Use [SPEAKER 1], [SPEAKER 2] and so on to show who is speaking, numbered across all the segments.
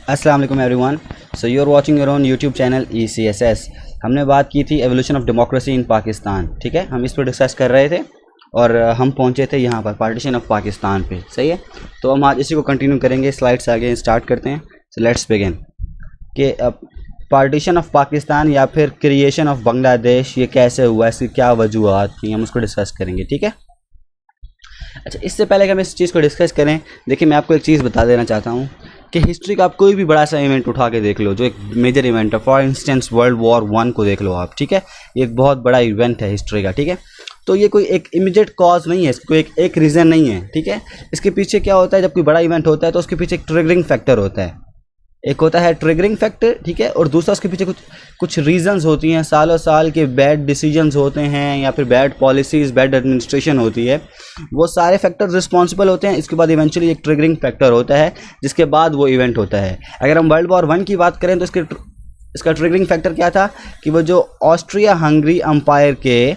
[SPEAKER 1] अस्सलाम वालेकुम everyone. So you are watching your own YouTube channel ECSS। हमने बात की थी evolution of democracy in Pakistan, ठीक है। हम इस पर डिस्कस कर रहे थे और हम पहुंचे थे यहाँ पर पार्टीशन ऑफ पाकिस्तान पे, सही है। तो हम आज इसी को कंटिन्यू करेंगे, स्लाइड्स आगे स्टार्ट करते हैं। सो लेट्स बिगिन कि पार्टीशन ऑफ पाकिस्तान या फिर क्रिएशन ऑफ बांग्लादेश ये कैसे हुआ, इसकी क्या वजूहत थी, हम उसको डिस्कस करेंगे, ठीक है। अच्छा, इससे पहले कि हम इस चीज़ को डिस्कस करें, देखिए मैं आपको एक चीज़ बता देना चाहता हूँ कि हिस्ट्री का आप कोई भी बड़ा सा इवेंट उठा के देख लो, जो एक मेजर इवेंट है, फॉर इंस्टेंस वर्ल्ड वॉर 1 को देख लो आप, ठीक है। ये एक बहुत बड़ा इवेंट है हिस्ट्री का, ठीक है। तो ये कोई एक इमीडिएट कॉज नहीं है, इसको एक रीज़न नहीं है, ठीक है। इसके पीछे क्या होता है, जब कोई बड़ा इवेंट होता है तो उसके पीछे एक ट्रिगरिंग फैक्टर होता है, एक होता है ट्रिगरिंग फैक्टर, ठीक है। और दूसरा उसके पीछे कुछ रीजंस होती हैं, सालों साल के बैड डिसीजंस होते हैं या फिर बैड पॉलिसीज़, बैड एडमिनिस्ट्रेशन होती है, वो सारे फैक्टर्स रिस्पॉन्सिबल होते हैं। इसके बाद इवेंचुअली एक ट्रिगरिंग फैक्टर होता है जिसके बाद वो इवेंट होता है। अगर हम वर्ल्ड वॉर 1 की बात करें तो इसका ट्रिगरिंग फैक्टर क्या था कि वो जो ऑस्ट्रिया हंगरी अम्पायर के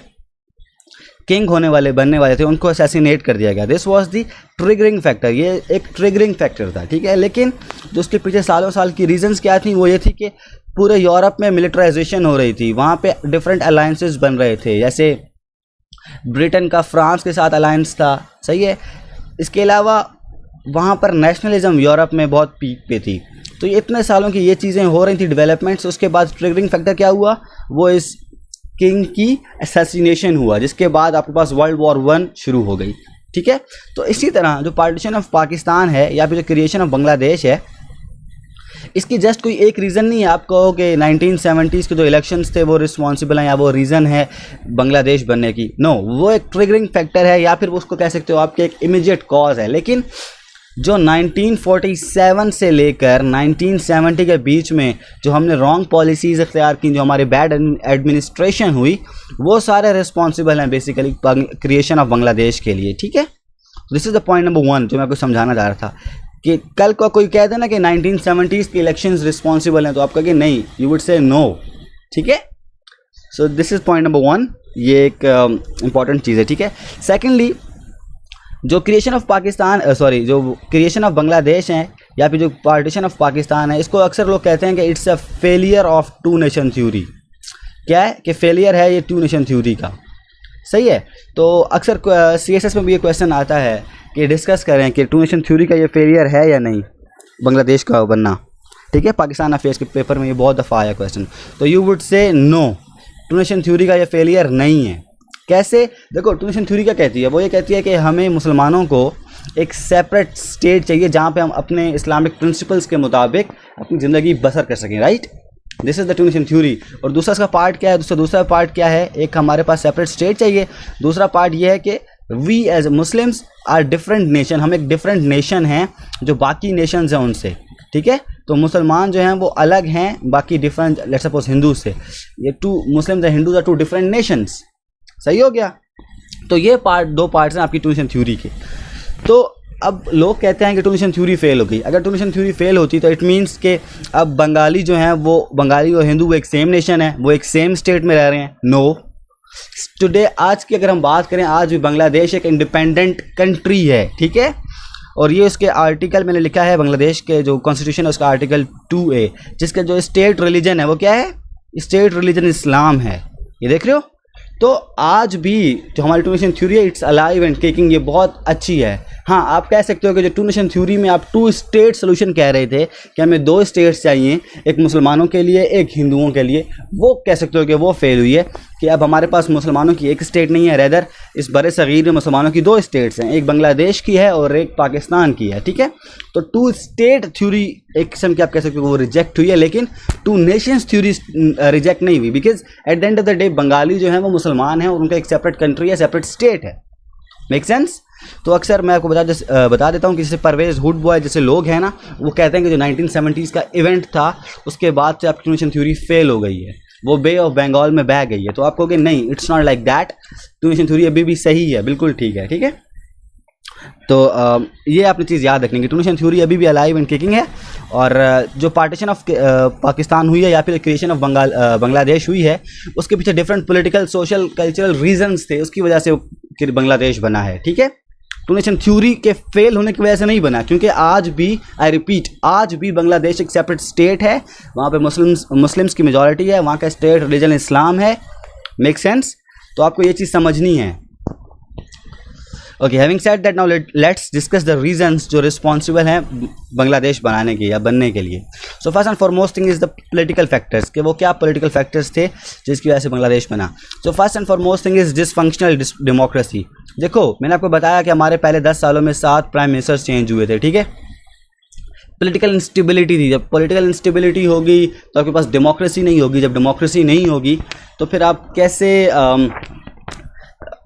[SPEAKER 1] किंग बनने वाले थे, उनको असैसिनेट कर दिया गया। This was the triggering factor, ये एक ट्रिगरिंग फैक्टर था, ठीक है। लेकिन जो उसके पीछे सालों साल की रीजंस क्या थी, वो ये थी कि पूरे यूरोप में मिलिटराइजेशन हो रही थी, वहाँ पे डिफरेंट अलायंसेस बन रहे थे, जैसे ब्रिटेन का फ्रांस के साथ अलायंस था, सही है। इसके अलावा वहाँ पर नेशनलिज्म यूरोप में बहुत पीक पे थी। तो ये इतने सालों की ये चीज़ें हो रही थी डेवलपमेंट्स। उसके बाद ट्रिगरिंग फैक्टर क्या हुआ, वो इस किंग की असैसिनेशन हुआ, जिसके बाद आपके पास वर्ल्ड वॉर 1 शुरू हो गई, ठीक है। तो इसी तरह जो पार्टीशन ऑफ पाकिस्तान है या फिर जो क्रिएशन ऑफ बांग्लादेश है, इसकी जस्ट कोई एक रीज़न नहीं है। आप कहो कि 1970s के जो इलेक्शंस थे वो रिस्पॉन्सिबल हैं या वो रीज़न है बांग्लादेश बनने की, नो, वो एक ट्रिगरिंग फैक्टर है या फिर उसको कह सकते हो आपके एक इमीडिएट कॉज है। लेकिन जो 1947 से लेकर 1970 के बीच में जो हमने रॉन्ग पॉलिसीज़ इख्तियार की, जो हमारे बैड एडमिनिस्ट्रेशन हुई, वो सारे रिस्पॉन्सिबल हैं बेसिकली क्रिएशन ऑफ बांग्लादेश के लिए, ठीक है। This is the point number 1 जो मैं आपको समझाना चाह रहा था कि कल को कोई कह देना कि 1970s के इलेक्शंस रिस्पॉन्सिबल हैं, तो आप कहेंगे नहीं, यू वुड से नो, ठीक है। So this is point number 1, ये एक इंपॉर्टेंट चीज़ है, ठीक है। सेकेंडली, जो क्रिएशन ऑफ पाकिस्तान जो क्रिएशन ऑफ बांग्लादेश है या फिर जो पार्टीशन ऑफ पाकिस्तान है, इसको अक्सर लोग कहते हैं कि it's a failure of 2 nation theory. क्या है कि फेलियर है ये 2 नेशन थ्योरी का, सही है। तो अक्सर CSS में भी ये क्वेश्चन आता है कि डिस्कस करें कि 2 नेशन थ्योरी का ये फेलियर है या नहीं, बांग्लादेश का बनना, ठीक है। पाकिस्तान अफेयर्स के पेपर में ये बहुत दफ़ा आया क्वेश्चन, तो you would say no, 2 nation theory का ये फेलियर नहीं है। कैसे? देखो, 2 नेशन थ्योरी क्या कहती है, वो ये कहती है कि हमें मुसलमानों को एक सेपरेट स्टेट चाहिए जहाँ पे हम अपने इस्लामिक प्रिंसिपल्स के मुताबिक अपनी ज़िंदगी बसर कर सकें, right. This is the 2 nation theory. और दूसरा इसका पार्ट क्या है, दूसरा पार्ट क्या है, एक हमारे पास सेपरेट स्टेट चाहिए, दूसरा पार्ट ये है कि we as Muslims are different nation, हम एक डिफरेंट नेशन हैं जो बाकी नेशंस हैं उनसे, ठीक है। तो मुसलमान जो हैं वो अलग हैं बाकी डिफरेंट, लेट्स सपोज हिंदू से, ये 2 Muslims and Hindus are 2 different nations, सही हो गया। तो ये 2 पार्ट्स हैं आपकी 2 नेशन थ्योरी के। तो अब लोग कहते हैं कि 2 नेशन थ्योरी फेल हो गई। अगर 2 नेशन थ्योरी फेल होती तो इट मीन्स कि अब बंगाली जो हैं वो बंगाली और हिंदू वो एक सेम नेशन है, वो एक सेम स्टेट में रह रहे हैं। नो, टुडे आज की अगर हम बात करें, आज भी बांग्लादेश एक इंडिपेंडेंट कंट्री है, ठीक है। और ये उसके आर्टिकल मैंने लिखा है, बांग्लादेश के जो कॉन्स्टिट्यूशन है उसका आर्टिकल 2A, जिसका जो स्टेट रिलीजन है वो क्या है, स्टेट रिलीजन इस्लाम है, ये देख रहे हो। तो आज भी जो हमारी 2 नेशन थ्योरी है, इट्स अलाइव एंड किकिंग, ये बहुत अच्छी है। हाँ, आप कह सकते हो कि जो 2 नेशन थ्योरी में आप 2 स्टेट सोल्यूशन कह रहे थे कि हमें 2 स्टेट्स चाहिए, एक मुसलमानों के लिए एक हिंदुओं के लिए, वो कह सकते हो कि वो फेल हुई है कि अब हमारे पास मुसलमानों की एक स्टेट नहीं है, रेदर इस बड़े सगीर में मुसलमानों की 2 स्टेट्स हैं, एक बांग्लादेश की है और एक पाकिस्तान की है, ठीक है। तो 2 स्टेट थ्योरी एक किस्म की आप कह सकते हो वो रिजेक्ट हुई है, लेकिन 2 नेशंस थ्योरी रिजेक्ट नहीं हुई, because at the end of the day Bengali जो है वो मुसलमान हैं और उनका एक सेपरेट कंट्री है, सेपरेट स्टेट है। Make sense? तो अक्सर मैं आपको बता देता हूँ कि जैसे परवेज़ हुड बॉय जैसे लोग हैं ना, वो कहते हैं कि जो 1970s का इवेंट था उसके बाद से आपकी 2 नेशन थ्योरी फेल हो गई है, वो बे ऑफ बंगाल में बह गई है। तो आप कहोगे नहीं, it's not like that, 2 nation theory अभी भी सही है, बिल्कुल ठीक है, ठीक है। तो ये आपने चीज़ याद रखनी है, 2 नेशन थ्योरी अभी भी अलाइव एंड किकिंग है। और जो पार्टीशन ऑफ पाकिस्तान हुई है या फिर क्रिएशन ऑफ बांग्लादेश हुई है, उसके पीछे different political, social, cultural reasons थे, उसकी वजह से बांग्लादेश बना है, ठीक है।
[SPEAKER 2] टू नेशन थ्योरी के फेल होने की वजह से नहीं बना, क्योंकि आज भी, आई रिपीट, आज भी बांग्लादेश एक सेपरेट स्टेट है, वहाँ पे मुस्लिम्स की मेजॉरिटी है, वहाँ का स्टेट रिलीजन इस्लाम है। Make sense? तो आपको ये चीज़ समझनी है। Okay, having said that, now let's discuss the reasons जो रिस्पॉन्सिबल हैं बांग्लादेश बनाने के या बनने के लिए। So first and foremost thing is the political factors, कि वो क्या पॉलिटिकल फैक्टर्स थे जिसकी वजह से बांग्लादेश बना। So first and foremost thing is dysfunctional democracy. देखो, मैंने आपको बताया कि हमारे पहले 10 सालों में 7 प्राइम मिनिस्टर्स चेंज हुए थे, ठीक है। पॉलिटिकल इंस्टेबिलिटी थी, जब पॉलिटिकल इंस्टेबिलिटी होगी तो आपके पास डेमोक्रेसी नहीं होगी, जब डेमोक्रेसी नहीं होगी तो फिर आप कैसे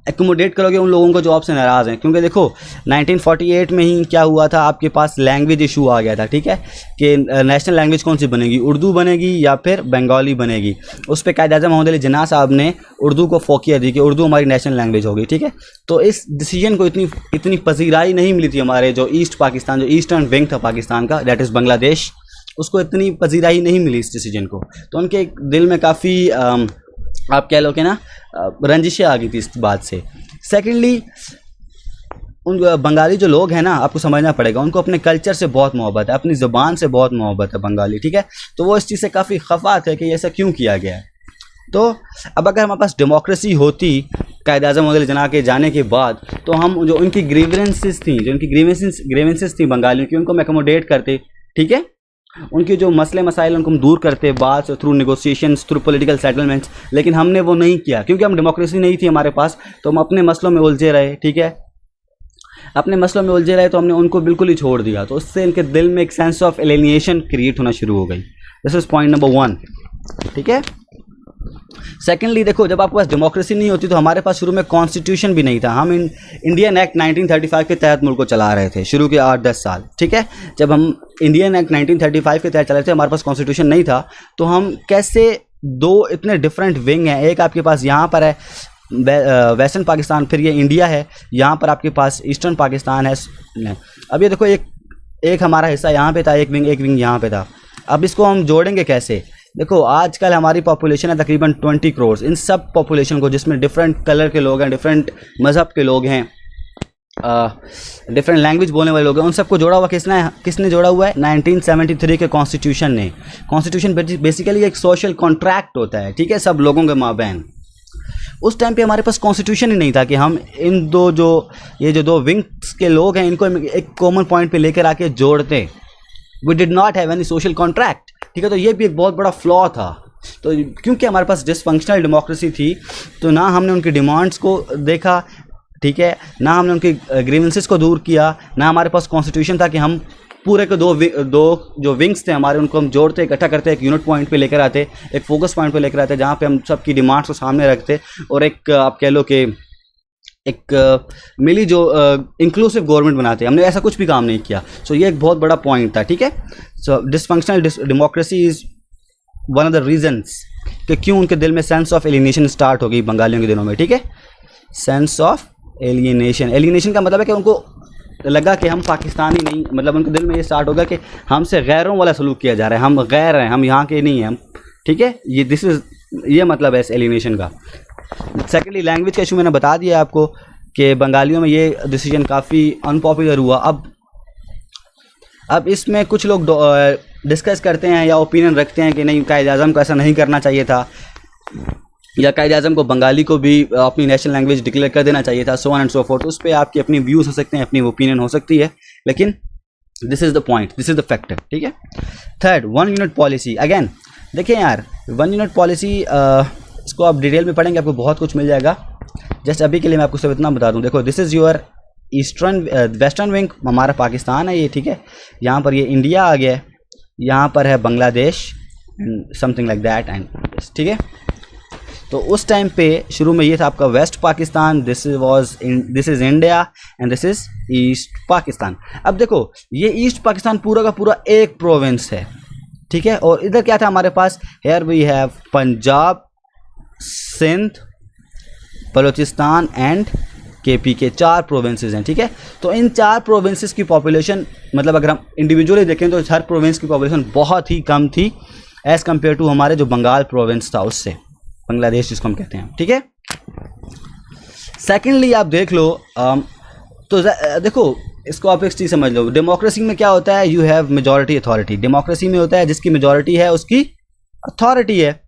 [SPEAKER 2] एकोमोडेट करोगे उन लोगों को जो आपसे नाराज़ हैं। क्योंकि देखो 1948 में ही क्या हुआ था, आपके पास लैंग्वेज इशू आ गया था, ठीक है, कि नेशनल लैंग्वेज कौन सी बनेगी, उर्दू बनेगी या फिर बंगाली बनेगी। उस पर कायद-ए-आज़म मोहम्मद अली जिन्ना साहब ने उर्दू को फोकिया दी कि उर्दू हमारी नेशनल लैंग्वेज होगी, ठीक है। तो इस डिसीजन को इतनी पजीराई नहीं मिली थी हमारे जो ईस्ट पाकिस्तान, जो ईस्टर्न विंग था पाकिस्तान का, दैट इज़ बांग्लादेश, उसको इतनी पजीराई नहीं मिली इस डिसीजन को। तो उनके दिल में काफ़ी आप कह लो कि ना रंजिशें आ गई थी इस बात से। सेकेंडली, उन बंगाली जो लोग हैं ना, आपको समझना पड़ेगा, उनको अपने कल्चर से बहुत मोहब्बत है, अपनी ज़बान से बहुत मोहब्बत है बंगाली, ठीक है। तो वो इस चीज़ से काफ़ी खफा थे कि ऐसा क्यों किया गया है। तो अब अगर हमारे पास डेमोक्रेसी होती कायद-ए-आज़म मोहम्मद अली जिन्ना के जाने के बाद, तो हम जो उनकी ग्रीवेंसेस थी, जो उनकी ग्रीवेंसेस थी बंगालियों की, उनको हम एकोमोडेट करते, ठीक है। उनके जो मसले मसाइल उनको हम दूर करते बात through negotiations, through political settlements. लेकिन हमने वो नहीं किया, क्योंकि हम डेमोक्रेसी नहीं थी हमारे पास, तो हम अपने मसलों में उलझे रहे, ठीक है। अपने मसलों में उलझे रहे तो हमने उनको बिल्कुल ही छोड़ दिया। तो उससे इनके दिल में एक सेंस ऑफ एलियनेशन क्रिएट होना शुरू हो गई। दिस इज़ पॉइंट नंबर 1, ठीक है। सेकेंडली, देखो, जब आपके पास डेमोक्रेसी नहीं होती तो हमारे पास शुरू में कॉन्स्टिट्यूशन भी नहीं था। हम इंडियन एक्ट 1935 के तहत मुल्क को चला रहे थे शुरू के 8-10 साल, ठीक है। जब हम इंडियन एक्ट 1935 के तहत चला रहे थे, हमारे पास कॉन्स्टिट्यूशन नहीं था, तो हम कैसे दो इतने डिफरेंट विंग हैं, एक आपके पास यहाँ पर है वेस्टर्न पाकिस्तान, फिर ये इंडिया है, यहाँ पर आपके पास ईस्टर्न पाकिस्तान है। अब ये देखो, एक हमारा हिस्सा यहाँ पे था, एक विंग यहाँ पे था। अब इसको हम जोड़ेंगे कैसे? देखो, आजकल हमारी पॉपुलेशन है तकरीबन 20 करोड़। इन सब पॉपुलेशन को, जिसमें डिफरेंट कलर के लोग हैं, डिफरेंट मज़हब के लोग हैं, डिफरेंट लैंग्वेज बोलने वाले लोग हैं, उन सबको जोड़ा हुआ किसने जोड़ा हुआ है? 1973 के कॉन्स्टिट्यूशन ने। कॉन्स्टिट्यूशन बेसिकली एक सोशल कॉन्ट्रैक्ट होता है, ठीक है, सब लोगों के माबैन। उस टाइम पे हमारे पास कॉन्स्टिट्यूशन ही नहीं था कि हम इन दो दो विंग्स के लोग हैं, इनको एक कॉमन पॉइंट पे लेकर आके जोड़ते। We did not have any social contract, ठीक है। तो ये भी एक बहुत बड़ा फ्लॉ था। तो क्योंकि हमारे पास डिसफंक्शनल डेमोक्रेसी थी, तो ना हमने उनकी डिमांड्स को देखा, ठीक है, ना हमने उनकी ग्रीवेंसेस को दूर किया, ना हमारे पास कॉन्स्टिट्यूशन था कि हम पूरे के दो जो विंग्स थे हमारे, उनको हम जोड़ते, इकट्ठा करते, एक यूनिट पॉइंट पे लेकर आते, एक फोकस पॉइंट पे लेकर आते, जहाँ पे हम सबकी डिमांड्स को सामने रखते और एक आप कह लो कि एक मिली जो इंक्लूसिव गवर्नमेंट बनाते। हमने ऐसा कुछ भी काम नहीं किया। सो ये एक बहुत बड़ा पॉइंट था, ठीक है। So dysfunctional democracy is one of the reasons कि क्यों उनके दिल में सेंस ऑफ एलियनेशन स्टार्ट हो गई बंगालियों के दिनों में, ठीक है। सेंस ऑफ एलियनेशन का मतलब है कि उनको लगा कि हम पाकिस्तानी नहीं, मतलब उनके दिल में ये स्टार्ट होगा कि हमसे गैरों वाला सलूक किया जा रहा है, हम गैर हैं, हम यहाँ के नहीं हैं, ठीक है। ये मतलब है इस एलियनेशन का। सेकेंडली, लैंग्वेज का इशू मैंने बता दिया आपको कि बंगालियों में ये डिसीजन काफ़ी अनपॉपुलर हुआ। अब इसमें कुछ लोग डिस्कस करते हैं या ओपिनियन रखते हैं कि नहीं, कायद-ए-आज़म को ऐसा नहीं करना चाहिए था, या कायद-ए-आज़म को बंगाली को भी अपनी नेशनल लैंग्वेज डिक्लेयर कर देना चाहिए था, so on and so fourth. उस पर आपकी अपनी व्यूज़ हो सकते हैं, अपनी ओपिनियन हो सकती है, लेकिन this is the point, this is the factor, ठीक है। Third, 1 unit policy. अगेन देखिए यार, 1 यूनिट पॉलिसी, इसको आप डिटेल में पढ़ेंगे, आपको बहुत कुछ मिल जाएगा। जस्ट अभी के लिए मैं आपको सिर्फ इतना बता दूं। देखो, this is your western wing, हमारा पाकिस्तान है ये, ठीक है। यहाँ पर ये इंडिया आ गया है, यहाँ पर है Bangladesh, something like that, and ठीक है। तो उस टाइम पे शुरू में ये था आपका west Pakistan, this is India, and this is east Pakistan. अब देखो, ये ईस्ट पाकिस्तान पूरा का पूरा एक प्रोविंस है, ठीक है। और इधर क्या था हमारे पास? Here we have Punjab, Sindh, Balochistan and KP के 4 प्रोविंसेस हैं, ठीक है। तो इन 4 प्रोविंसेस की पॉपुलेशन, मतलब अगर हम इंडिविजुअली देखें तो हर प्रोविंस की पॉपुलेशन बहुत ही कम थी एज़ कम्पेयर टू हमारे जो बंगाल प्रोविंस था उससे, बांग्लादेश जिसको हम कहते हैं, ठीक है। सेकेंडली, आप देख लो, तो देखो इसको आप एक चीज़ समझ लो, डेमोक्रेसी में क्या होता है, you have majority authority. Democracy में होता है जिसकी मेजॉरिटी है उसकी अथॉरिटी है,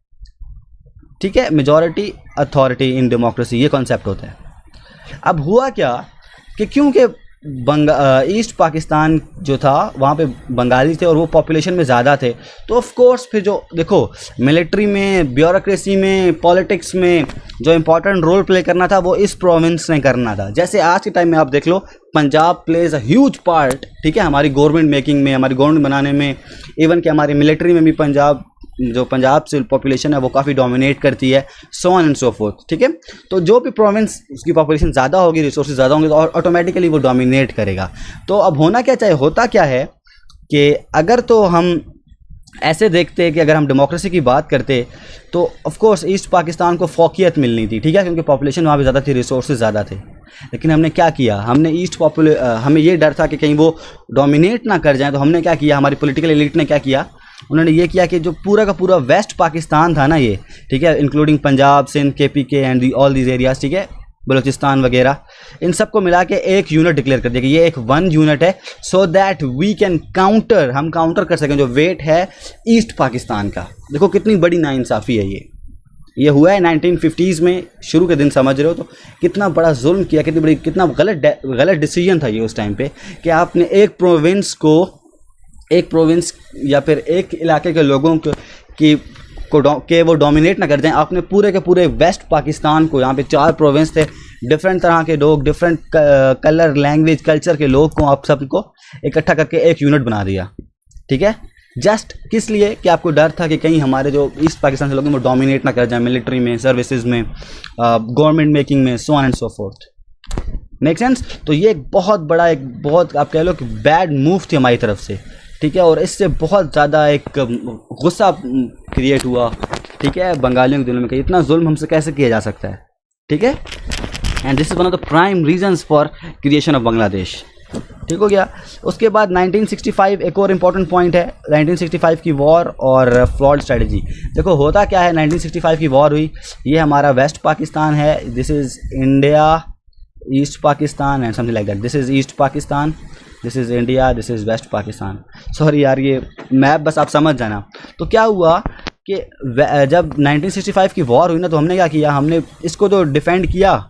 [SPEAKER 2] ठीक है, मेजॉरिटी अथॉरिटी इन डेमोक्रेसी, ये कॉन्सेप्ट होता है। अब हुआ क्या कि क्योंकि ईस्ट पाकिस्तान जो था वहाँ पे बंगाली थे और वो पॉपुलेशन में ज़्यादा थे, तो ऑफ कोर्स फिर जो देखो मिलिट्री में, ब्यूरोक्रेसी में, पॉलिटिक्स में जो इम्पोर्टेंट रोल प्ले करना था वो इस प्रोविंस ने करना था। जैसे आज के टाइम में आप देख लो, Punjab plays a huge part, ठीक है, हमारी गवर्नमेंट मेकिंग में, हमारी गवर्नमेंट बनाने में, इवन कि हमारी मिलिट्री में भी पंजाब से पॉपुलेशन है वो काफ़ी डोमिनेट करती है, so on and so fourth, ठीक है। तो जो भी प्रोविंस उसकी पॉपुलेशन ज़्यादा होगी, रिसोर्सेज ज़्यादा होंगे, तो ऑटोमेटिकली वो डोमिनेट करेगा। तो अब होना क्या चाहिए, होता क्या है कि अगर तो हम ऐसे देखते हैं कि अगर हम डेमोक्रेसी की बात करते तो ऑफ कोर्स ईस्ट पाकिस्तान को फोकियत मिलनी थी, ठीक है, क्योंकि पॉपुलेशन वहाँ पे ज़्यादा थी, रिसोर्सेज ज़्यादा थे। लेकिन हमने क्या किया, हमने हमें ये डर था कि कहीं वो डोमिनेट ना कर जाए, तो हमने क्या किया, हमारी पॉलिटिकल एलिट ने क्या किया, उन्होंने ये किया कि जो पूरा का पूरा वेस्ट पाकिस्तान था ना ये, ठीक है, including Punjab, Sindh, KPK and all these areas, ठीक है, बलूचिस्तान वगैरह, इन सबको मिला के एक यूनिट डिक्लेयर कर दिया कि ये एक वन यूनिट है, सो दैट वी कैन हम काउंटर कर सकें जो वेट है ईस्ट पाकिस्तान का। देखो कितनी बड़ी नाइंसाफ़ी है ये हुआ है 1950s में, शुरू के दिन समझ रहे हो, तो कितना बड़ा जुल्म किया, कितना गलत डिसीजन था ये उस टाइम पे कि आपने एक प्रोविंस या फिर एक इलाके के लोगों के वो डोमिनेट ना कर दें। आपने पूरे के पूरे वेस्ट पाकिस्तान को, यहाँ पे 4 प्रोविंस थे, डिफरेंट तरह के लोग, डिफरेंट कलर, लैंग्वेज, कल्चर के लोग को आप सबको इकट्ठा करके एक यूनिट बना दिया, ठीक है, जस्ट किस लिए कि आपको डर था कि कहीं हमारे जो ईस्ट पाकिस्तान के लोग हैं वो डोमिनेट ना कर जाए मिलिट्री में, सर्विसेज में, गवर्नमेंट मेकिंग में, so on and so fourth. Make sense? तो ये एक बहुत आप कह लो कि बैड मूव थी हमारी तरफ से, ठीक है, और इससे बहुत ज़्यादा एक गुस्सा क्रिएट हुआ, ठीक है, बंगालियों के दिलों में कि इतना जुल्म हमसे कैसे किया जा सकता है, ठीक है। And this is one of the prime reasons for creation of Bangladesh, ठीक हो गया। उसके बाद 1965 एक और इम्पॉर्टेंट पॉइंट है, 1965 की वॉर और फ्लॉड स्ट्रेटजी। देखो होता क्या है, 1965 की वॉर हुई, ये हमारा वेस्ट पाकिस्तान है, this is India, east Pakistan and something like that, this is east Pakistan, this is India, this is west Pakistan. Sorry यार, ये मैप बस आप समझ जाना। तो क्या हुआ कि जब 1965 की वॉर हुई ना, तो हमने क्या किया, हमने इसको तो डिफेंड किया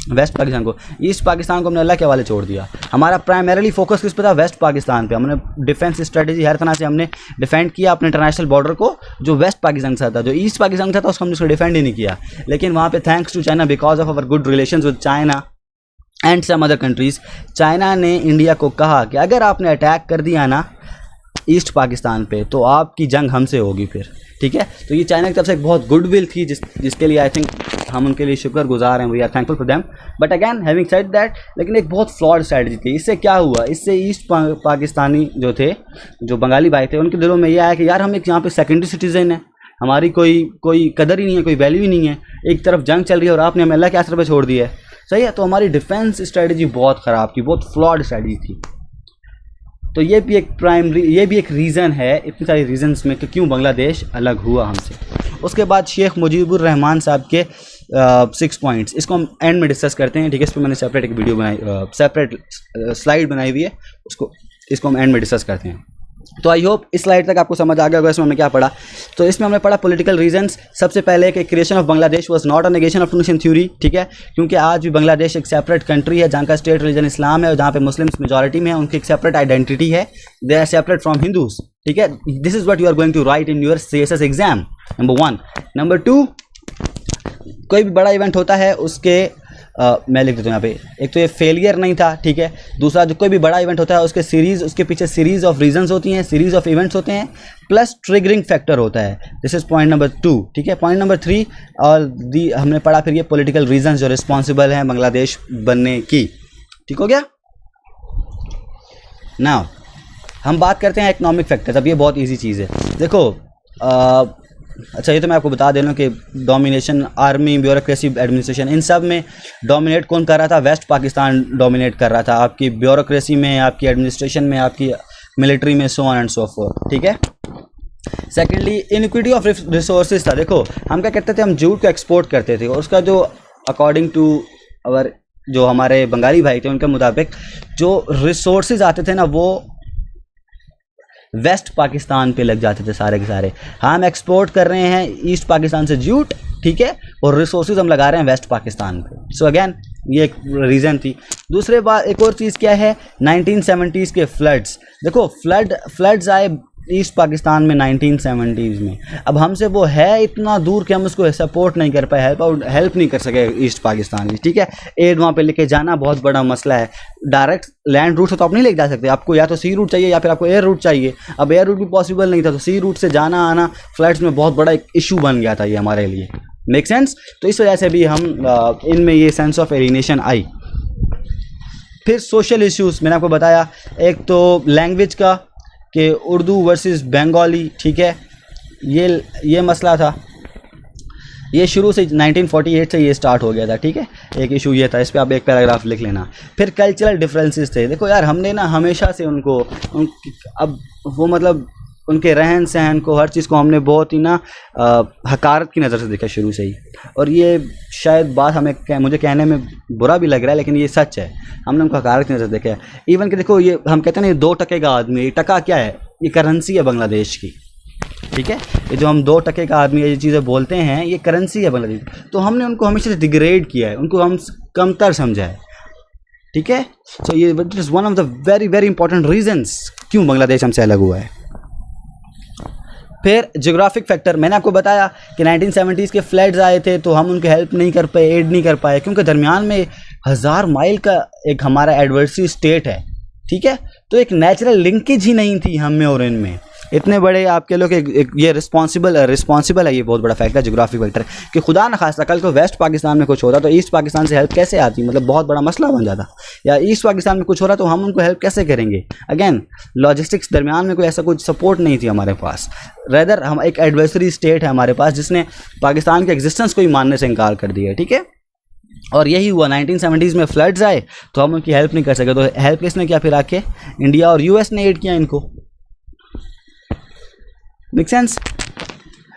[SPEAKER 2] वेस्ट पाकिस्तान को, ईस्ट पाकिस्तान को हमने अल्लाह के हवाले छोड़ दिया। हमारा प्राइमरीली फोकस किस पे था, वेस्ट पाकिस्तान पे। हमने डिफेंस स्ट्रेटजी हर तरह से हमने डिफेंड किया अपने इंटरनेशनल बॉर्डर को, जो वेस्ट पाकिस्तान के साथ था, जो ईस्ट पाकिस्तान के साथ था उसको हमने उसको डिफेंड ही नहीं किया। लेकिन वहाँ पे thanks to China, because of our good relations with China and some other countries, China ने इंडिया को कहा कि अगर आपने अटैक कर दिया ना ईस्ट पाकिस्तान पे तो आपकी जंग हमसे होगी फिर, ठीक है। तो ये चाइना की तरफ से एक बहुत गुडविल थी जिसके लिए आई थिंक हम उनके लिए शुक्रगुजार हैं, we are thankful for them. But again having said that, लेकिन एक बहुत फ्लॉड स्ट्रैटेजी थी। इससे क्या हुआ, इससे ईस्ट पाकिस्तानी जो थे, जो बंगाली भाई थे, उनके दिलों में ये आया कि यार हम एक यहाँ पे सेकेंडरी सिटीजन है, हमारी कोई कदर ही नहीं है, कोई वैल्यू ही नहीं है, एक तरफ जंग चल रही है और आपने हमें अल्लाह के आसरे पे छोड़ दिया है, सही है। तो हमारी डिफेंस स्ट्रेटजी बहुत ख़राब थी, बहुत फ्लॉड स्ट्रेटजी थी। तो ये भी एक रीज़न है इतनी सारी रीजंस में कि क्यों बांग्लादेश अलग हुआ हमसे। उसके बाद शेख मुजीबुर रहमान साहब के 6 पॉइंट्स, इसको हम एंड में डिस्कस करते हैं, ठीक है। इस पर मैंने सेपरेट एक वीडियो बनाई, सेपरेट स्लाइड बनाई हुई है, इसको हम एंड में डिस्कस करते हैं। तो आई होप इस स्लाइड तक आपको समझ आ गया होगा इसमें हमने क्या पढ़ा। तो इसमें हमने पढ़ा पॉलिटिकल रीजंस। सबसे पहले कि creation of Bangladesh was not a negation of two nation theory, ठीक है, क्योंकि आज भी बांग्लादेश एक सेपरेट कंट्री है जहाँ का स्टेट रिलीजन इस्लाम है और जहाँ पे मुस्लिम्स मेजॉरिटी में है, उनकी एक सेपरेट आइडेंटिटी है, they are separate from Hindus, ठीक है। This is what you are going to write in your CSS exam, number 1। Number 2, कोई भी बड़ा इवेंट होता है उसके मैं लिख देता हूँ यहाँ पे, एक तो ये फेलियर नहीं था, ठीक है। दूसरा, जो कोई भी बड़ा इवेंट होता है उसके पीछे सीरीज ऑफ रीजंस होती हैं, सीरीज ऑफ इवेंट्स होते हैं, प्लस ट्रिगरिंग फैक्टर होता है। दिस इज पॉइंट नंबर 2, ठीक है। पॉइंट नंबर 3 और हमने पढ़ा फिर ये पॉलिटिकल रीजंस जो रिस्पॉन्सिबल हैं बांग्लादेश बनने की, ठीक हो गया। नाउ हम बात करते हैं इकोनॉमिक फैक्टर्स। अब ये बहुत ईजी चीज़ है, देखो अच्छा ये तो मैं आपको बता दे रहा हूँ कि डोमिनेशन, आर्मी, ब्यूरोक्रेसी, एडमिनिस्ट्रेशन, इन सब में डोमिनेट कौन कर रहा था, वेस्ट पाकिस्तान डोमिनेट कर रहा था, आपकी ब्यूरोक्रेसी में, आपकी एडमिनिस्ट्रेशन में, आपकी मिलिट्री में, so on and so fourth, ठीक है। सेकेंडली, इनइक्विटी ऑफ रिसोर्सेज था। देखो हम क्या करते थे, हम जूट को एक्सपोर्ट करते थे और उसका जो अकॉर्डिंग टू आवर जो हमारे बंगाली भाई थे उनके मुताबिक जो रिसोर्सेज आते थे ना वो वेस्ट पाकिस्तान पे लग जाते थे सारे के सारे। हम एक्सपोर्ट कर रहे हैं ईस्ट पाकिस्तान से जूट, ठीक है, और रिसोर्सेज हम लगा रहे हैं वेस्ट पाकिस्तान पे। सो अगेन ये एक रीज़न थी। दूसरे बात एक और चीज़ क्या है, 1970s के फ्लड्स। देखो फ्लड्स आए ईस्ट पाकिस्तान में 1970s में। अब हमसे वो है इतना दूर कि हम उसको सपोर्ट नहीं कर पाए, हेल्प नहीं कर सके ईस्ट पाकिस्तान की, ठीक है। एड वहाँ पे लेके जाना बहुत बड़ा मसला है। डायरेक्ट लैंड रूट से तो आप नहीं लेके जा सकते, आपको या तो सी रूट चाहिए या फिर आपको एयर रूट चाहिए। अब एयर रूट भी पॉसिबल नहीं था, तो सी रूट से जाना आना फ्लड्स में बहुत बड़ा एक इशू बन गया था ये हमारे लिए। Make sense? तो इस वजह से भी हम इनमें ये सेंस ऑफ एलिनेशन आई। फिर सोशल इश्यूज़ मैंने आपको बताया, एक तो लैंग्वेज का कि उर्दू वर्सेस बंगाली, ठीक है, ये मसला था। ये शुरू से 1948 से ये स्टार्ट हो गया था, ठीक है। एक इशू ये था, इस पर आप एक पैराग्राफ लिख लेना। फिर कल्चरल डिफरेंसेस थे। देखो यार हमने ना हमेशा से अब वो मतलब उनके रहन सहन को, हर चीज़ को हमने बहुत ही ना हकारत की नज़र से देखा शुरू से ही। और ये शायद बात मुझे कहने में बुरा भी लग रहा है, लेकिन ये सच है, हमने उनको हकारत की नज़र से देखा है। इवन कि देखो ये हम कहते हैं ना 2 टके का आदमी, ये टका क्या है, ये करेंसी है बांग्लादेश की, ठीक है। ये जो हम 2 टके का आदमी ये चीज़ें बोलते हैं, ये करेंसी है बांग्लादेश। तो हमने उनको हमेशा से डिग्रेड किया है, उनको हम कमतर समझा है, ठीक है। सो ये is one of the very very important reasons क्यों बांग्लादेश हमसे अलग हुआ है। फिर ज्योग्राफिक फैक्टर, मैंने आपको बताया कि 1970s के फ्लड्स आए थे तो हम उनकी हेल्प नहीं कर पाए, एड नहीं कर पाए, क्योंकि दरमियान में 1000 माइल का एक हमारा एडवर्सरी स्टेट है, ठीक है। तो एक नेचुरल लिंकेज ही नहीं थी हम में और इनमें। इतने बड़े आपके लोग ये रिस्पॉन्सिबल है, ये बहुत बड़ा फैक्टर है ज्योग्राफिक फैक्टर, कि खुदा न खास्ता कल को वेस्ट पाकिस्तान में कुछ होता तो ईस्ट पाकिस्तान से हेल्प कैसे आती, मतलब बहुत बड़ा मसला बन जाता। या ईस्ट पाकिस्तान में कुछ हो रहा तो हम उनको हेल्प कैसे करेंगे। अगेन लॉजिस्टिक्स दरमियान में कोई ऐसा कुछ सपोर्ट नहीं थी हमारे पास। रेदर हम एक एडवर्सरी स्टेट है हमारे पास जिसने पाकिस्तान के एग्जिस्टेंस को ही मानने से इनकार कर दिया है, ठीक है। और यही हुआ 1970s में फ्लड्स आए तो हम उनकी हेल्प नहीं कर सके। तो हेल्प किसने किया, फिर आके इंडिया और यूएस ने एड किया इनको। Make sense?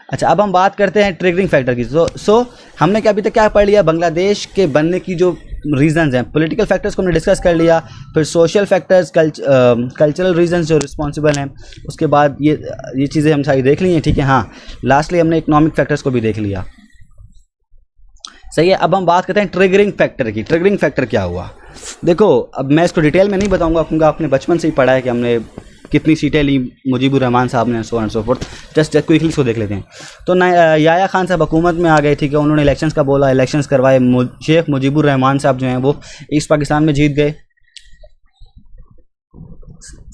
[SPEAKER 2] अच्छा, अब हम बात करते हैं ट्रिगरिंग फैक्टर की। सो हमने क्या अभी तक क्या पढ़ लिया, बांग्लादेश के बनने की जो रीजंस हैं। पॉलिटिकल फैक्टर्स को हमने डिस्कस कर लिया, फिर सोशल फैक्टर्स, कल्चरल रीजंस जो रिस्पॉन्सिबल हैं, उसके बाद ये चीज़ें हम सारी देख ली हैं, ठीक है। हाँ, लास्टली हमने इकोनॉमिक फैक्टर्स को भी देख लिया, सही है। अब हम बात करते हैं ट्रिगरिंग फैक्टर की। ट्रिगरिंग फैक्टर क्या हुआ, देखो अब मैं इसको डिटेल में नहीं बताऊंगा क्योंकि आपने बचपन से ही पढ़ा है कि हमने कितनी सीटें ली मुजीबुर रहमान साहब ने, so and so fourth. Just quickly इसको देख लेते हैं। तो याया खान साहब हुकूमत में आ गए, ठीक है। उन्होंने इलेक्शंस का बोला, इलेक्शंस करवाए। शेख मुजीबुर रहमान साहब जो हैं वो ईस्ट पाकिस्तान में जीत गए।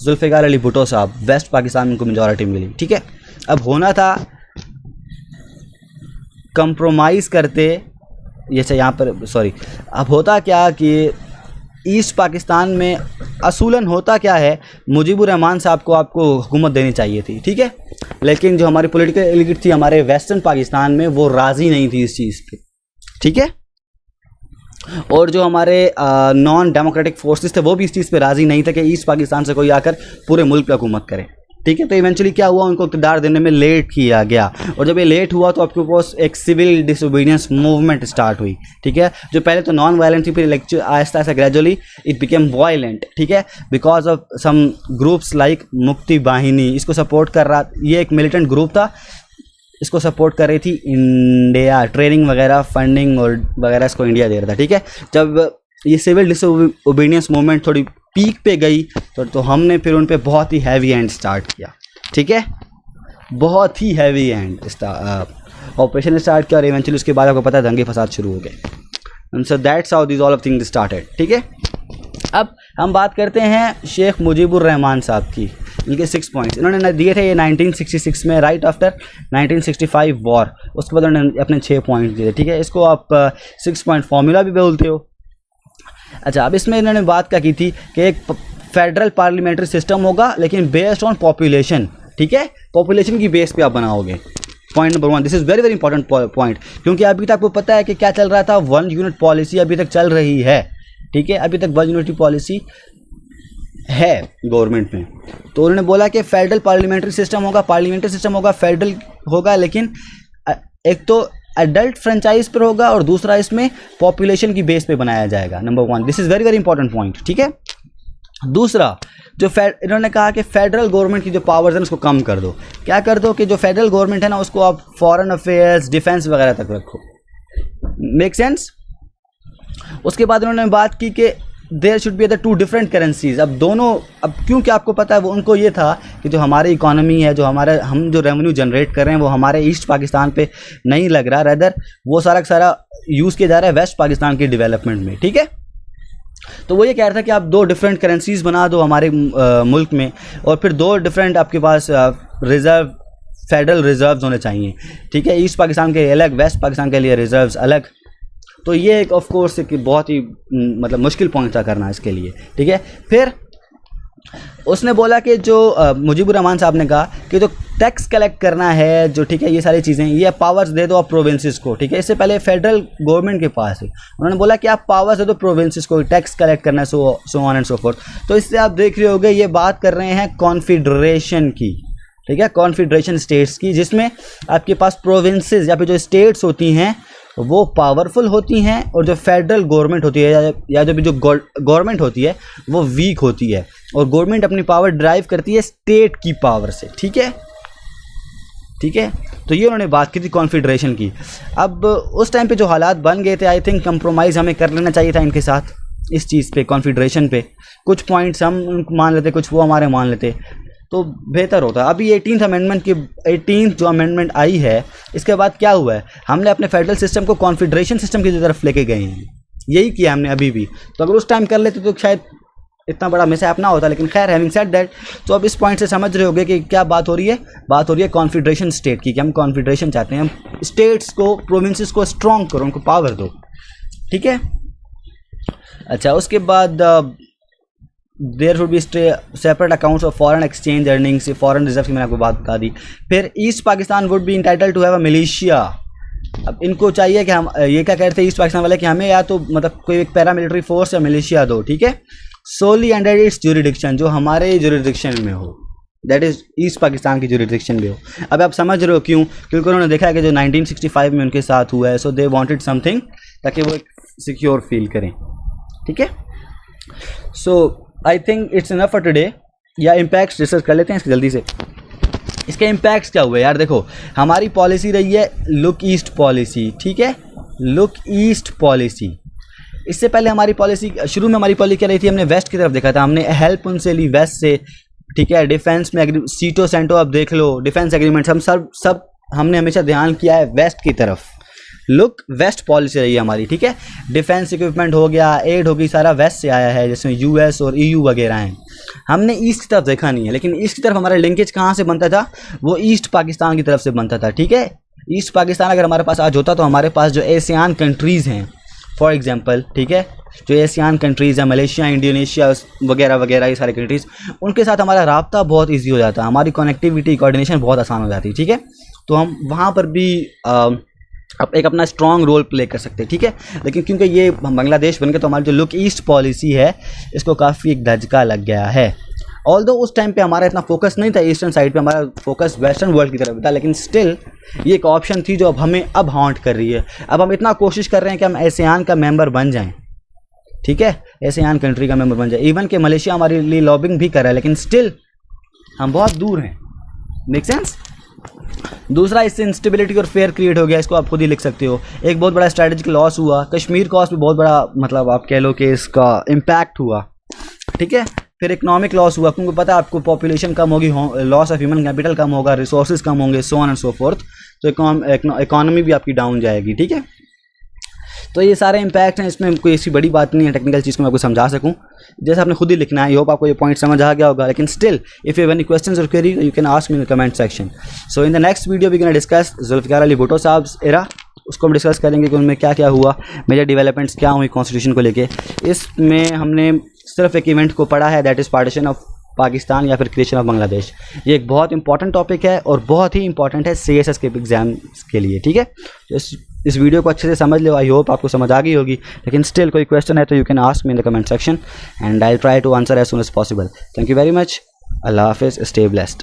[SPEAKER 2] जुल्फ़िकार अली भुट्टो साहब वेस्ट पाकिस्तान में उनको मेजॉरिटी मिली, ठीक है। अब होना था कंप्रोमाइज़ करते, जैसे यहाँ पर सॉरी, अब होता क्या कि ईस्ट पाकिस्तान में असूलन होता क्या है, मुजीबुर रहमान साहब को आपको हुकूमत देनी चाहिए थी, ठीक है। लेकिन जो हमारी पॉलिटिकल एलिट थी हमारे वेस्टर्न पाकिस्तान में, वो राज़ी नहीं थी इस चीज़ पे, ठीक है। और जो हमारे नॉन डेमोक्रेटिक फोर्सेस थे वो भी इस चीज़ पे राज़ी नहीं थे कि ईस्ट पाकिस्तान से कोई आकर पूरे मुल्क पे हुकूमत करे, ठीक है। तो इवेंचुअली क्या हुआ, उनको इक़्तिदार देने में लेट किया गया। और जब ये लेट हुआ तो आपके पास एक सिविल डिसोबीडियंस मूवमेंट स्टार्ट हुई, ठीक है। जो पहले तो नॉन वायलेंट थी, फिर Aahista Aahista gradually it became violent, ठीक है। Because of some groups like Mukti Bahini, इसको सपोर्ट कर रहा, ये एक मिलिटेंट ग्रुप था, इसको सपोर्ट कर रही थी इंडिया, ट्रेनिंग वगैरह, फंडिंग और वगैरह इसको इंडिया दे रहा था, ठीक है। जब ये सिविल डिसोबीडियंस मूवमेंट थोड़ी पीक पे गई तो हमने फिर उन पे बहुत ही हैवी हैंड स्टार्ट किया, ठीक है। बहुत ही हैवी हैंड ऑपरेशन स्टार्ट किया और इवेंचुअली उसके बाद आपको पता है दंगे फसाद शुरू हो गए। So that's how this all of things started, ठीक है। अब हम बात करते हैं शेख मुजीबुर रहमान साहब की। इनके 6 पॉइंट्स इन्होंने दिए थे ये 1966 में, राइट आफ्टर 1965 वॉर। उसके बाद उन्होंने अपने 6 पॉइंट दिए, ठीक है। इसको आप 6 पॉइंट फार्मूला भी बोलते हो। अच्छा, अब इसमें इन्होंने बात क्या की थी कि एक फेडरल पार्लियामेंट्री सिस्टम होगा लेकिन बेस्ड ऑन पॉपुलेशन, ठीक है। पॉपुलेशन की बेस पे आप बनाओगे। Point number 1, this is very very important point, क्योंकि अभी तक आपको पता है कि क्या चल रहा था, 1 यूनिट पॉलिसी अभी तक चल रही है, ठीक है। अभी तक 1 यूनिट पॉलिसी है गवर्नमेंट में। तो उन्होंने बोला कि फेडरल पार्लियामेंट्री सिस्टम होगा, फेडरल होगा, लेकिन एक तो एडल्ट फ्रेंचाइज पर होगा और दूसरा इसमें पॉपुलेशन की बेस पे बनाया जाएगा। Number 1, this is very very important point, ठीक है। दूसरा, जो इन्होंने कहा कि फेडरल गवर्नमेंट की जो पावर्स हैं उसको कम कर दो। क्या कर दो कि जो फेडरल गवर्नमेंट है ना उसको आप फॉरेन अफेयर्स, डिफेंस वगैरह तक रखो। Make sense. उसके बाद उन्होंने बात की कि there should be the 2 different currencies. अब दोनों, अब क्योंकि आपको पता है वो उनको ये था कि जो हमारी इकोनॉमी है, जो हमारे हम जो रेवेन्यू जनरेट कर रहे हैं वो हमारे ईस्ट पाकिस्तान पे नहीं लग रहा, रेदर वो सारा का सारा यूज़ किया जा रहा है वेस्ट पाकिस्तान के डेवलपमेंट में, ठीक है। तो वो ये कह रहा था कि आप 2 डिफरेंट करेंसीज बना दो हमारे मुल्क में, और फिर 2 डिफरेंट आपके पास रिज़र्व, फेडरल रिजर्व्स होने चाहिए, ठीक है। ईस्ट पाकिस्तान के अलग, वेस्ट पाकिस्तान के लिए रिजर्व्स अलग। तो ये एक ऑफ कोर्स एक बहुत ही मतलब मुश्किल पॉइंट था करना इसके लिए, ठीक है। फिर उसने बोला कि जो मुजीबुर रहमान साहब ने कहा कि जो टैक्स कलेक्ट करना है, जो ठीक है ये सारी चीज़ें, ये पावर्स दे दो आप प्रोविंसेस को, ठीक है। इससे पहले फेडरल गवर्नमेंट के पास है, उन्होंने बोला कि आप पावर्स दे दो प्रोविंसेस को, टैक्स कलेक्ट करना है, so on and so fourth. तो इससे आप देख रहे होगे ये बात कर रहे हैं कॉन्फेडरेशन की, ठीक है, कॉन्फेडरेशन स्टेट्स की, जिसमें आपके पास प्रोविंसेस या फिर जो स्टेट्स होती हैं वो पावरफुल होती हैं और जो फेडरल गवर्नमेंट होती है या जो भी जो गवर्नमेंट होती है वो वीक होती है, और गवर्नमेंट अपनी पावर ड्राइव करती है स्टेट की पावर से, ठीक है, ठीक है। तो ये उन्होंने बात की थी कॉन्फेडरेशन की। अब उस टाइम पे जो हालात बन गए थे, आई थिंक कंप्रोमाइज़ हमें कर लेना चाहिए था इनके साथ इस चीज़ पे, कॉन्फेडरेशन पे। कुछ पॉइंट्स हम मान लेते, कुछ वो हमारे मान लेते तो बेहतर होता। अभी 18th अमेंडमेंट की 18th जो अमेंडमेंट आई है, इसके बाद क्या हुआ है, हमने अपने फेडरल सिस्टम को कॉन्फेडरेशन सिस्टम की तरफ लेके गए हैं, यही किया हमने अभी भी। तो अगर उस टाइम कर लेते तो शायद इतना बड़ा मिसहैप ना होता, लेकिन खैर हैविंग सेड दैट, तो अब इस पॉइंट से समझ रहे होगे कि क्या बात हो रही है। बात हो रही है कॉन्फेडरेशन स्टेट की, कि हम कॉन्फेडरेशन चाहते हैं, हम स्टेट्स को, प्रोविंसेस को स्ट्रॉन्ग करो, उनको पावर दो, ठीक है। अच्छा, उसके बाद there should be separate accounts of foreign exchange earnings, foreign reserve की मैंने आपको बात बता दी। फिर east Pakistan would be entitled to have a militia. अब इनको चाहिए कि हम, ये क्या कहते हैं ईस्ट पाकिस्तान वाले, कि हमें या तो मतलब कोई एक पैरामिलिट्री फोर्स या मिलिशिया दो, ठीक है, सोली अंडर इट्स ज्यूरिडिक्शन, जो हमारे ज्यूरिडिक्शन में हो, दैट इज़ ईस्ट पाकिस्तान की ज्यूरिडिक्शन में हो। अब आप समझ रहे हो क्यों, क्योंकि उन्होंने देखा है कि जो 1965 में उनके साथ हुआ है, सो दे वांटेड समथिंग ताकि वो सिक्योर फील करें, ठीक है। So I think it's enough for today. या इम्पैक्ट्स डिस्कस कर लेते हैं इसके जल्दी से। इसके इम्पैक्ट्स क्या हुए यार, देखो हमारी पॉलिसी रही है लुक ईस्ट पॉलिसी, ठीक है, लुक ईस्ट पॉलिसी। इससे पहले हमारी पॉलिसी, शुरू में हमारी पॉलिसी क्या रही थी, हमने वेस्ट की तरफ देखा था, हमने हेल्प उनसे ली वेस्ट से, ठीक है। डिफेंस में सीटो सेंटो आप देख लो, डिफेंस एग्रीमेंट्स, हम सब हमने हमेशा ध्यान किया है वेस्ट की तरफ। लुक वेस्ट पॉलिसी रही है हमारी, ठीक है। डिफेंस इक्विपमेंट हो गया, एड हो गई, सारा वेस्ट से आया है, जिसमें यूएस और ईयू वगैरह हैं। हमने ईस्ट की तरफ देखा नहीं है, लेकिन ईस्ट की तरफ हमारा लिंकेज कहाँ से बनता था, वो ईस्ट पाकिस्तान की तरफ से बनता था, ठीक है। ईस्ट पाकिस्तान अगर हमारे पास आज होता तो हमारे पास जो एशियान कंट्रीज़ हैं, फॉर एग्जांपल, ठीक है, जो एशियान कंट्रीज़ हैं, मलेशिया, इंडोनेशिया वगैरह वगैरह, ये सारे कंट्रीज़, उनके साथ हमारा राब्ता बहुत ईजी हो जाता, हमारी कनेक्टिविटी, कोऑर्डिनेशन बहुत आसान हो जाती, ठीक है। तो हम वहाँ पर भी एक अपना स्ट्रॉन्ग रोल प्ले कर सकते हैं, ठीक है। लेकिन क्योंकि ये बांग्लादेश बन गया तो हमारी जो लुक ईस्ट पॉलिसी है इसको काफ़ी एक धचका लग गया है। ऑल्दो उस टाइम पे हमारा इतना फोकस नहीं था ईस्टर्न साइड पे, हमारा फोकस वेस्टर्न वर्ल्ड की तरफ था, लेकिन स्टिल ये एक ऑप्शन थी जो अब हमें अब हॉन्ट कर रही है। अब हम इतना कोशिश कर रहे हैं कि हम एशियान का मेंबर बन जाएं, ठीक है, एशियान कंट्री का मेंबर बन जाए। इवन के मलेशिया हमारे लिए लॉबिंग भी कर रहा है, लेकिन स्टिल हम बहुत दूर हैं। Make sense. दूसरा, इससे इंस्टेबिलिटी और फेयर क्रिएट हो गया, इसको आप खुद ही लिख सकते हो। एक बहुत बड़ा स्ट्रेटेजिक लॉस हुआ, कश्मीर कॉस्ट भी बहुत बड़ा, मतलब आप कह लो कि इसका इम्पैक्ट हुआ, ठीक है। फिर इकोनॉमिक लॉस हुआ, क्योंकि पता है आपको पॉपुलेशन कम होगी, लॉस ऑफ ह्यूमन कैपिटल कम होगा, रिसोर्सेज कम होंगे, so on and so fourth, तो इकोनॉमी भी आपकी डाउन जाएगी, ठीक है। तो ये सारे इम्पैक्ट हैं, इसमें कोई ऐसी बड़ी बात नहीं है टेक्निकल चीज़ को मैं आपको समझा सकूं, जैसे आपने खुद ही लिखना है। आई होप आपको ये पॉइंट समझ आ गया होगा, लेकिन still if you have any questions और query you can ask me in the comment section. So in the next video we can discuss Zulfikar Ali Bhutto साहब एरा, उसको हम डिस्कस करेंगे कि उनमें क्या क्या हुआ, मेजर डेवलपमेंट्स क्या हुई कॉन्स्टिट्यूशन को लेके। इसमें हमने सिर्फ एक इवेंट को पढ़ा है, that is partition of Pakistan या फिर क्रिएशन ऑफ बांग्लादेश। ये एक बहुत इंपॉर्टेंट टॉपिक है और बहुत ही इंपॉर्टेंट है CSS के एग्जाम्स के लिए, ठीक है। इस वीडियो को अच्छे से समझ लो, आई होप आपको समझ आ गई होगी, लेकिन स्टिल कोई क्वेश्चन है तो you can ask me in the comment section and I will try to answer as soon as possible. Thank you very much. अल्लाह हाफिज़, स्टे ब्लेस्ड।